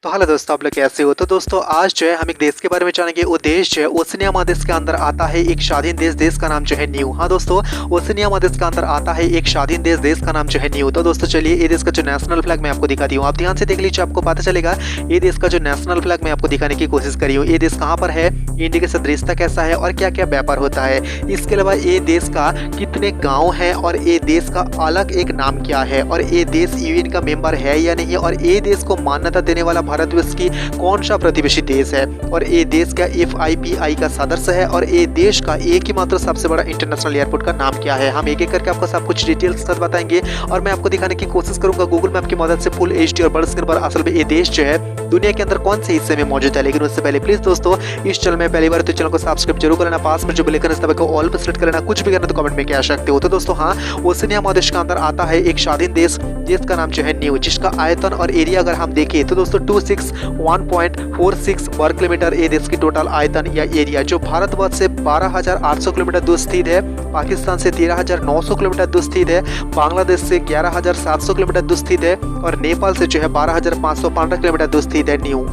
तो हेलो दोस्तों, आप लोग कैसे हो। तो दोस्तों आज जो है हम एक देश के बारे में जानेंगे। वो देश जो है ओशनिया महादेश के अंदर आता है, एक स्वाधीन देश। देश का नाम जो है न्यू। हाँ दोस्तों, ओशनिया महादेश के अंदर आता है एक स्वाधीन देश। देश का नाम जो है न्यू। तो दोस्तों चलिए ये देश का जो नेशनल फ्लैग मैं आपको दिखाती हूँ, आप ध्यान से देख लीजिए, आपको पता चलेगा। ये देश का जो नेशनल फ्लैग मैं आपको दिखाने की कोशिश करी हूँ। ये देश कहाँ पर है, इंडिया की सदृशता कैसा है और क्या क्या व्यापार होता है। इसके अलावा ये देश का कितने गाँव है और ये देश का अलग एक नाम क्या है, और ये देश यूएन का मेंबर है या नहीं, और ये देश को मान्यता देने वाला भारतवर्ष की कौन सा प्रतिवेशी देश है, और ये देश का FIPI का सदस्य है, और ये देश का एक ही मात्र सबसे बड़ा इंटरनेशनल एयरपोर्ट का नाम क्या है। हम एक एक करके आपको सब कुछ डिटेल्स साथ बताएंगे और मैं आपको दिखाने की कोशिश करूंगा गूगल मैप की मदद से फुल HD और बड़े स्क्रीन पर। असल में ये देश जो है दुनिया के अंदर कौन से हिस्से में मौजूद है। लेकिन उससे पहले प्लीज दोस्तों इस चैनल में पहली बार तो चैनल को सब्सक्राइब जरूर करना, पास में जो बेल आइकन है दबा के ऑल पर सेलेक्ट करना। कुछ भी करना तो कमेंट में कह सकते हो। तो दोस्तों हाँ, ओशनिया महादेश के अंदर आता है एक स्वाधीन देश जिसका नाम जो है न्यू, जिसका आयतन और एरिया अगर हम देखें तो दोस्तों 261.46 वर्ग किलोमीटर ये देश की टोटल आयतन या एरिया, जो भारतवर्ष से 12,800 किलोमीटर दूर स्थित है, पाकिस्तान से 13,900 किलोमीटर दूर स्थित है, बांग्लादेश से 11,700 किलोमीटर दूर स्थित है, और नेपाल से जो है 12,515 किलोमीटर दूर स्थित है न्यू।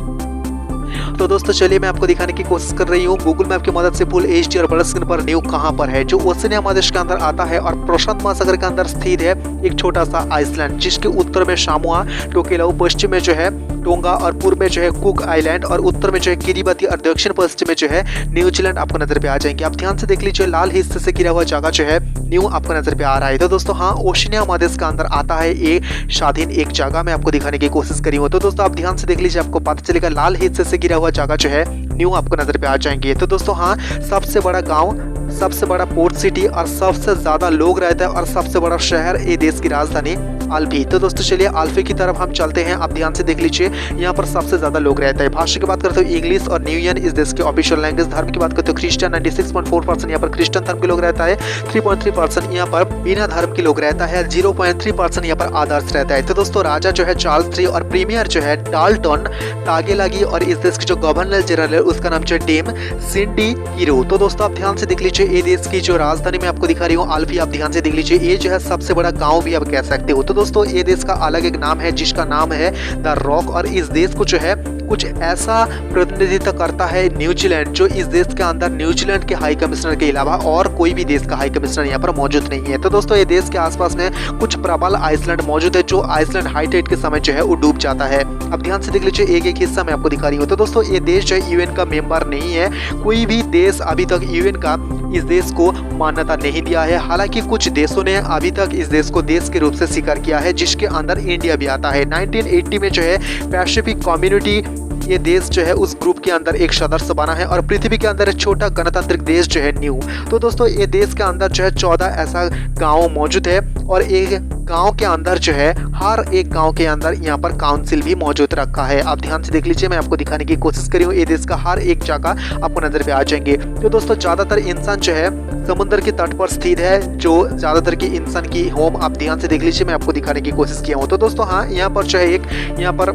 तो दोस्तों चलिए मैं आपको दिखाने की कोशिश कर रही हूँ गूगल मैप की मदद से फुल HD और बड़े स्क्रीन पर न्यू कहाँ पर है, जो ओशनिया महादेश के अंदर आता है और प्रशांत महासागर के अंदर स्थित है एक छोटा सा आइसलैंड, जिसके उत्तर में सामोआ, टोकेलाउ, पश्चिम में जो है टोंगा और पूर्व में जो है कुक आइलैंड, और उत्तर में जो है किरिबाती और दक्षिण पश्चिम में जो है न्यूजीलैंड आपको नजर पे आ जाएंगे। आप ध्यान से देख लीजिए, लाल हिस्से से घिरा हुआ जगह जो है न्यू आपको नजर पे आ रहा है। तो दोस्तों हाँ, ओशनिया महादेश के अंदर आता है ये स्वाधीन एक जगह मैं आपको दिखाने की कोशिश करी हूँ। तो दोस्तों आप ध्यान से देख लीजिए, आपको पता चलेगा लाल हिस्से से घिरा हुआ जगह जो है न्यू आपको नजर पे आ जाएंगे। तो दोस्तों हाँ, सबसे बड़ा गाँव, सबसे बड़ा पोर्ट सिटी और सबसे ज्यादा लोग रहते हैं और सबसे बड़ा शहर ये देश की राजधानी आल्फी। तो दोस्तों चलिए आल्फी की तरफ हम चलते हैं। आप ध्यान से देख लीजिए, यहाँ पर सबसे ज्यादा लोग रहते हैं। भाषा की बात करते हो इंग्लिश और न्यूयन इस देश की ऑफिशियल लैंग्वेज। धर्म की बात करते हो क्रिश्चियन, 96.4% यहाँ पर क्रिश्चियन धर्म के लोग रहता है, 3.3% यहाँ पर बिना धर्म के लोग रहता है, 0.3% यहाँ पर आदर्श रहता है। तो दोस्तों राजा जो है चार्ल्स III और प्रीमियर जो है डाल्टन तागेलागी, और इस देश की जो गवर्नर जनरल है उसका नाम जो है डेम सिंडी हीरो। तो दोस्तों आप ध्यान से देख लीजिए, ये देश की जो राजधानी मैं आपको दिखा रही हूँ आल्फी, आप ध्यान से देख लीजिए, ये जो है सबसे बड़ा गाँव भी आप कह सकते हो। तो दोस्तों ये देश का अलग एक नाम है जिसका नाम है द रॉक, और इस देश को जो है कुछ ऐसा प्रतिनिधित्व करता है न्यूजीलैंड, जो इस देश के अंदर न्यूजीलैंड के हाई कमिश्नर के अलावा और कोई भी देश का हाई कमिश्नर यहाँ पर मौजूद नहीं है। तो दोस्तों ये देश के आसपास में कुछ प्रबल आइसलैंड मौजूद है, जो आइसलैंड हाई टाइड के समय जो है वो डूब जाता है। अब ध्यान से देख लीजिए, एक एक हिस्सा मैं आपको दिखा रही हूँ। तो दोस्तों ये देश जो है यूएन का मेंबर नहीं है, कोई भी देश अभी तक यूएन का इस देश को मान्यता नहीं दिया है। हालांकि कुछ देशों ने अभी तक इस देश को देश के रूप से स्वीकार किया है, जिसके अंदर इंडिया भी आता है। 1980 में जो है पैसिफिक कम्युनिटी ये देश जो है उस ग्रुप के अंदर एक सदस्य बना है, और पृथ्वी के अंदर एक छोटा गणतांत्रिक देश जो है न्यू। तो दोस्तों ये देश के अंदर जो है 14 ऐसा गांव मौजूद है, और एक गांव के अंदर जो है हर एक गांव के अंदर यहाँ पर काउंसिल भी मौजूद रखा है। आप ध्यान से देख लीजिए, मैं आपको दिखाने की कोशिश करी हूँ, ये देश का हर एक जगह आपको नजर पे आ जाएंगे। तो दोस्तों ज्यादातर इंसान जो है समुद्र के तट पर स्थित है, जो ज्यादातर की इंसान की होम आप ध्यान से देख लीजिए, मैं आपको दिखाने की कोशिश किया हूँ। तो दोस्तों हाँ, यहाँ पर जो है एक यहाँ पर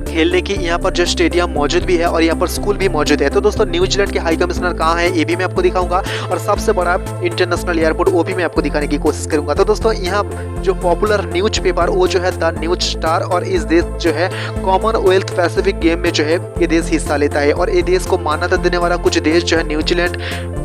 खेलने की यहाँ पर जो स्टेडियम मौजूद भी है, और यहाँ पर स्कूल भी मौजूद है। तो दोस्तों न्यूजीलैंड के हाई कमिश्नर कहाँ है ये भी मैं आपको दिखाऊंगा, और सबसे बड़ा इंटरनेशनल एयरपोर्ट वो भी मैं आपको दिखाने की कोशिश करूंगा। तो दोस्तों यहाँ जो पॉपुलर न्यूज पेपर वो जो है द न्यूज स्टार, और इस देश जो है कॉमनवेल्थ पैसिफिक गेम में जो है ये देश हिस्सा लेता है, और ये देश को मान्यता देने वाला कुछ देश जो है New Zealand,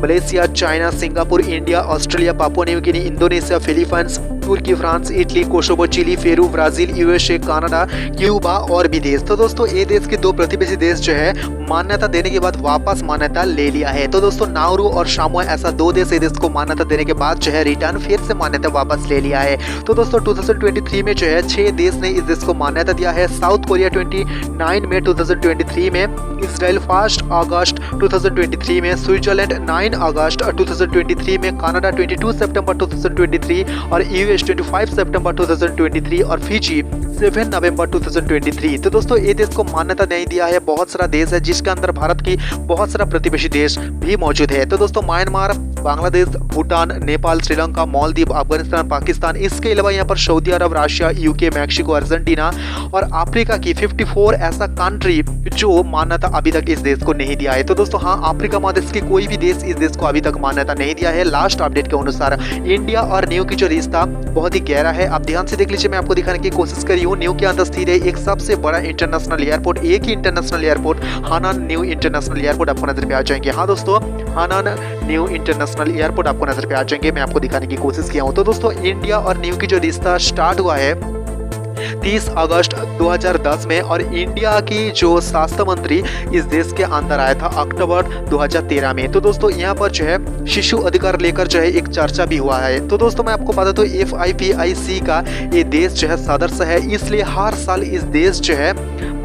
Malaysia, China, Singapore, India, Australia, Papua New Guinea, Indonesia, Philippines, तुर्की, France, Italy, Kosovo, Chile, Peru, Brazil, USA, Canada, Cuba और भी देश। तो दोस्तों ये देश के दो प्रतिवेशी देश जो है मान्यता देने के बाद वापस मान्यता ले लिया है। तो दोस्तों नाउरू और सामोआ ऐसा दो देश ये देश को मान्यता देने के बाद जो है रिटर्न फिर से मान्यता वापस ले लिया है। तो दोस्तों 2023 में जो है 6 देश ने इस देश को मान्यता दिया है। साउथ कोरिया 29 मई 2023 में, इसराइल 1 अगस्त 2023 में, स्विट्जरलैंड 9 अगस्त 2023 में, कनाडा 22 सितंबर 2023 और US 25 सितंबर 2023 और फिजी 7 नवंबर 2023। तो दोस्तों ये देश को मान्यता नहीं दिया है। बहुत सारा देश है जिसके अंदर भारत की बहुत सारा प्रतिवेशी देश भी मौजूद है। तो दोस्तों म्यांमार, बांग्लादेश, भूटान, नेपाल, श्रीलंका, मालदीव, अफगानिस्तान, पाकिस्तान, इसके अलावा यहाँ पर सऊदी अरब, रशिया, UK, मैक्सिको, अर्जेंटीना और अफ्रीका की 54 ऐसा कंट्री जो मान्यता अभी तक इस देश को नहीं दिया है। तो दोस्तों हाँ, अफ्रीका महादेश के कोई भी देश इस देश को अभी तक मान्यता नहीं दिया है। लास्ट अपडेट के अनुसार इंडिया और न्यू की जो रिश्ता बहुत ही गहरा है। आप ध्यान से देख लीजिए, मैं आपको दिखाने की कोशिश करी हूँ। न्यू के अंदर स्थित है एक सबसे बड़ा इंटरनेशनल एयरपोर्ट, एक ही international airport Hainan new international airport आपको नजर पे आ जाएंगे। हाँ दोस्तों, हानान न्यू इंटरनेशनल एयरपोर्ट आपको नजर पे आ जाएंगे। मैं आपको दिखाने की कोशिश किया हूँ। तो दोस्तों, इंडिया और न्यू की जो रिश्ता स्टार्ट हुआ है 30 अगस्त 2010 में, और इंडिया की जो स्वास्थ्य मंत्री इस देश के अंदर आया था अक्टूबर 2013 में। तो दोस्तों, यहाँ पर जो है शिशु अधिकार लेकर जो है एक चर्चा भी हुआ है। तो दोस्तों, मैं आपको बता दूं FIPIC का ये देश जो है सदस्य है, इसलिए हर साल इस देश जो है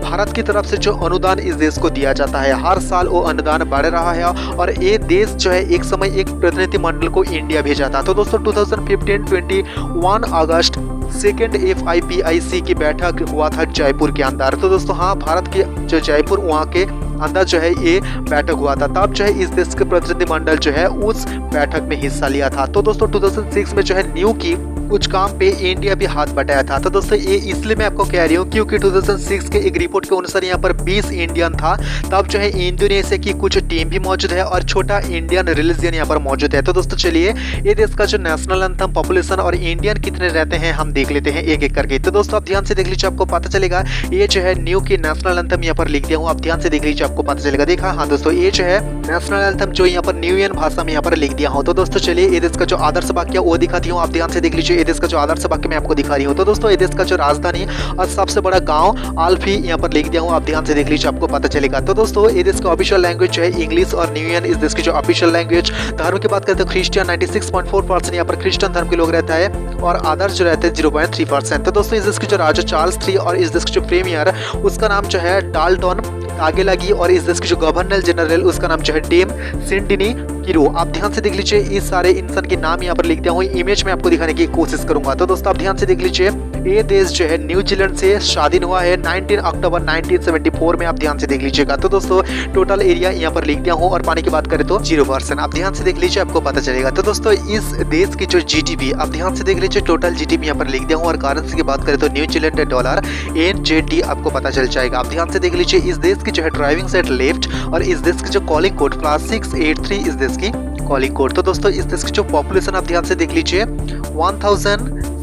भारत की तरफ से जो अनुदान इस देश को दिया जाता है, हर साल वो अनुदान बढ़ रहा है। और ये देश जो है एक समय एक प्रतिनिधिमंडल को इंडिया भेजा था। तो दोस्तों 2015-21 अगस्त सेकेंड FIPIC की बैठक हुआ था जयपुर के अंदर। तो दोस्तों हाँ, भारत के जो जयपुर वहाँ के अंदर जो है ये बैठक हुआ था। तब जो है इस देश के प्रतिनिधिमंडल जो है उस बैठक में हिस्सा लिया था। तो दोस्तों 2006 में जो है न्यू की कुछ काम पे इंडिया भी हाथ बटाया था। तो दोस्तों ये इसलिए मैं आपको कह रही हूँ क्योंकि 2006 के एक रिपोर्ट के अनुसार यहाँ पर 20 इंडियन था। तब जो है इंडोनेशिया की कुछ टीम भी मौजूद है और छोटा इंडियन रिलीजन यहाँ पर मौजूद है। तो दोस्तों चलिए, ये देश का जो नेशनल एंथम, पॉपुलेशन और इंडियन कितने रहते हैं हम देख लेते हैं एक एक करके। तो दोस्तों आप ध्यान से देख लीजिए, आपको पता चलेगा। ये जो है न्यू की नेशनल एंथम यहाँ पर लिख दिया हूँ, आप ध्यान से देख लीजिए, आपको पता चलेगा। देखा, हाँ दोस्तों, ये जो है नेशनल एंथम जो यहाँ पर न्यूयन भाषा में यहाँ पर लिख दिया हूँ। तो दोस्तों चलिए, ये देश का जो आदर्श वाक्य वो दिखाती हूँ, आप ध्यान से देख लीजिए। ये देश का जो आदर्श वाक्य मैं आपको दिखा रही हूँ। तो दोस्तों, ये देश का जो राजधानी और सबसे बड़ा गांव आल्फी यहाँ पर लिख दिया हूँ, आप ध्यान से देख लीजिए, आपको पता चलेगा। तो दोस्तों, ये देश का ऑफिशियल लैंग्वेज जो है इंग्लिश और न्यूयन इस देश की जो ऑफिशियल लैंग्वेज। धर्म की बात करते हैं, क्रिश्चियन 96.4% यहाँ पर क्रिश्चियन धर्म के लोग रहता है और अदर्स जो रहते हैं 0.3%। तो दोस्तों, इस देश के जो राजा चार्ल्स III और इस देश के जो प्रीमियर उसका नाम जो है डाल्टन आगे लगी, और इस देश के जो गवर्नर जनरल उसका नाम जो है डेम सिंडिनी किरो। आप ध्यान से देख लीजिए, इस सारे इंसान के नाम यहाँ पर लिख दिया हूँ, इमेज में आपको दिखाने की कोशिश करूंगा। तो दोस्तों आप ध्यान से देख लीजिए, ये देश जो है न्यूजीलैंड से स्वाधीन हुआ है 19 अक्टूबर 1974 में, आप ध्यान से देख लीजिएगा। तो दोस्तों टोटल एरिया यहाँ पर लिख दिया हूँ, और पानी की बात करें तो 0%, आप ध्यान से देख लीजिए, आपको पता चलेगा। तो दोस्तों, इस देश की जो GDP आप ध्यान से देख लीजिए, टोटल GDP यहाँ पर लिख दिया हूँ, और करेंसी की बात करें तो न्यूजीलैंड डॉलर NZD आपको पता चल जाएगा। आप ध्यान से देख लीजिए, इस देश की जो है ड्राइविंग साइड लेफ्ट, और इस देश की जो कॉलिंग कोड +683 इस देश की कॉलिंग कोड। तो दोस्तों, इस देश की जो पॉपुलेशन आप ध्यान से देख लीजिए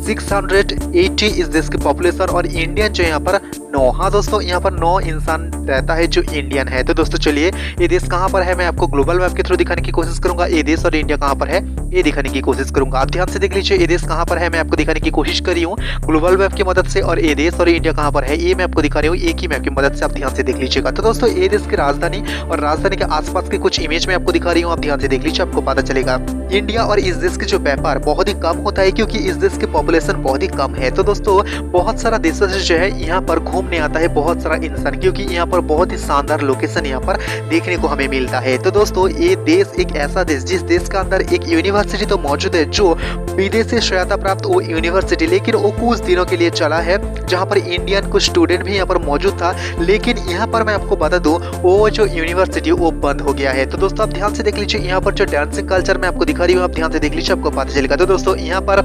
1680 इस देश की पॉपुलेशन, और इंडियन जो यहाँ पर 9। हाँ दोस्तों, यहाँ पर 9 इंसान रहता है जो इंडियन है। तो दोस्तों चलिए, ये देश कहाँ पर है मैं आपको ग्लोबल मैप के थ्रू दिखाने की कोशिश करूंगा। ये देश और इंडिया कहाँ पर है ये दिखाने की कोशिश करूंगा। आप ध्यान से देख लीजिए, ये देश कहाँ पर है मैं आपको दिखाने की कोशिश करी हूँ ग्लोबल मैप की मदद से, और ये देश और इंडिया कहाँ पर है ये मैं आपको दिखा रही हूँ एक ही मैप की मदद से, आप ध्यान से देख लीजिएगा। तो दोस्तों, ये देश की राजधानी और राजधानी के आसपास के कुछ इमेज में आपको दिखा रही हूँ, आप ध्यान से देख लीजिए, आपको पता चलेगा। इंडिया और इस देश के जो व्यापार बहुत ही कम होता है क्योंकि इस देश की पॉपुलेशन बहुत ही कम है। तो दोस्तों, बहुत सारा देशों से जो है यहाँ पर घूमने आता है बहुत सारा इंसान, क्योंकि यहाँ पर बहुत ही शानदार लोकेशन यहाँ पर देखने को हमें मिलता है। तो दोस्तों, ये देश एक ऐसा देश जिस देश के अंदर एक यूनिवर्सिटी तो मौजूद है जो विदेशी सहायता प्राप्त वो यूनिवर्सिटी, लेकिन वो कुछ दिनों के लिए चला है, जहाँ पर इंडियन कुछ स्टूडेंट भी यहाँ पर मौजूद था, लेकिन यहाँ पर मैं आपको बता दूं वो जो यूनिवर्सिटी वो बंद हो गया है। तो दोस्तों आप ध्यान से देख लीजिए, यहाँ पर जो डांसिंग कल्चर मैं आपको दिखा रही हूँ, आप ध्यान से देख लीजिए, आपको पता चलेगा। तो दोस्तों, यहाँ पर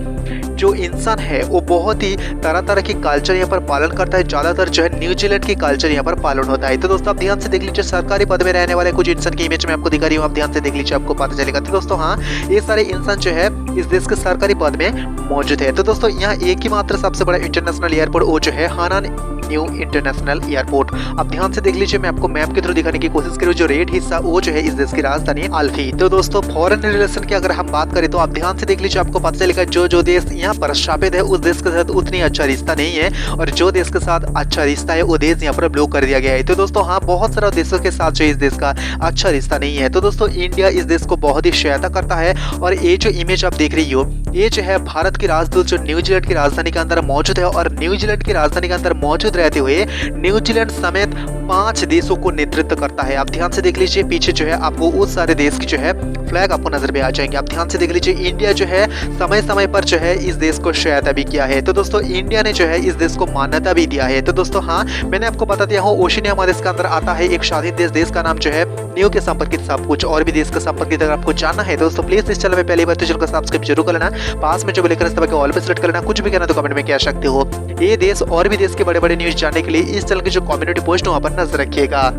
जो इंसान है वो बहुत ही तरह तरह की कल्चर यहाँ पर पालन करता है, ज्यादातर जो है न्यूजीलैंड की कल्चर यहाँ पर पालन होता है। तो दोस्तों आप ध्यान से देख लीजिए, सरकारी पद में रहने वाले कुछ इंसान की इमेज में आपको दिखा रही हूँ, आप ध्यान से देख लीजिए, आपको पता चलेगा। तो दोस्तों हाँ, ये सारे इंसान जो है इस देश के सरकारी पद में मौजूद है। तो दोस्तों, यहाँ एक ही मात्र सबसे बड़ा इंटरनेशनल एयरपोर्ट वो जो है हानान न्यू इंटरनेशनल एयरपोर्ट। आप ध्यान से देख लीजिए, मैं आपको मैप के थ्रू दिखाने की कोशिश करूँ, जो रेड हिस्सा वो जो है इस देश की राजधानी अल्फी। तो दोस्तों, फॉरेन रिलेशन की अगर हम बात करें तो आप ध्यान से देख लीजिए, आपको पता चलेगा जो देश यहाँ पर स्थापित है उस देश के साथ उतनी अच्छा रिश्ता नहीं है, और जो देश के साथ अच्छा रिश्ता है वो देश यहाँ पर ब्लॉक कर दिया गया है। तो दोस्तों हाँ, बहुत सारे देशों के साथ जो इस देश का अच्छा रिश्ता नहीं है। तो दोस्तों, इंडिया इस देश को बहुत ही सहायता करता है, और ये जो इमेज आप देख रही हो ये जो है भारत की राजदूत जो न्यूजीलैंड की राजधानी के अंदर मौजूद है, और न्यूजीलैंड की राजधानी के अंदर मौजूद रहते हुए न्यूजीलैंड समेत 5 देशों को नेतृत्व करता है। आप ध्यान से देख लीजिए, पीछे जो है आपको उस सारे देश की जो है फ्लैग आपको नजर में आ जाएंगे। आप ध्यान से देख लीजिए, इंडिया जो है समय समय पर जो है इस देश को सहायता भी किया है। तो दोस्तों, इंडिया ने जो है इस देश को मान्यता भी दिया है। तो दोस्तों हाँ, मैंने आपको बता दिया हूँ ओशिनिया महादेश के अंदर आता है एक स्वाधीन देश का नाम जो है न्यू के संपर्कित सब कुछ, और भी देश के संपर्कित अगर आपको जानना है दोस्तों प्लीज इस चैनल में पहली बार तो चैनल को सब्सक्राइब जरूर कर लेना, पास में जो बेल आइकन है ऑल पे सेलेक्ट कर लेना। कुछ भी कहना तो कमेंट में कह सकते हो। ये देश और भी देश के बड़े बड़े न्यूज जानने के लिए इस चैनल की जो कम्युनिटी पोस्ट वहाँ पर नजर रखिएगा।